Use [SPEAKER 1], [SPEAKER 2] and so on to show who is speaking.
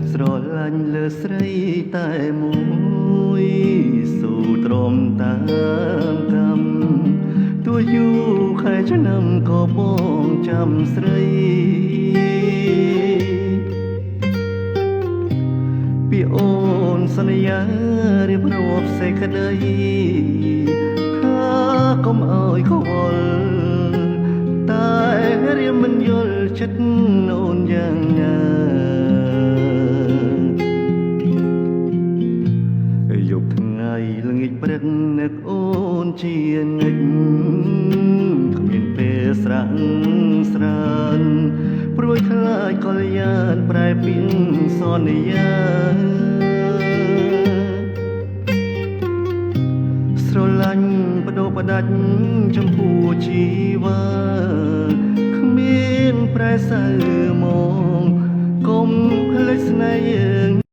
[SPEAKER 1] ចស្រឡាញ់លើស្រីតែមួយសូទ្រាំតាមកម្មទោះយូរខែឆ្នាំក៏បងចាំស្រីពីអូនសន្យារៀបរាប់សេចក្តីថាកុំអើយខ្វល់តែរៀមមិនយល់ចិត្តអូនយ៉ាងណាយប់ថ្ងៃល្ងាចព្រឹកនឹកអូនជានិច្ចគ្មានពេលស្រាំងស្រានព្រួយខ្លាចកល្យានប្រែពីសន្យាស្រឡាញ់បដូរបដាច់ចំពោះជីវ៉ាគ្មានប្រែសៅមកកុំភ្លេចស្នេហ៍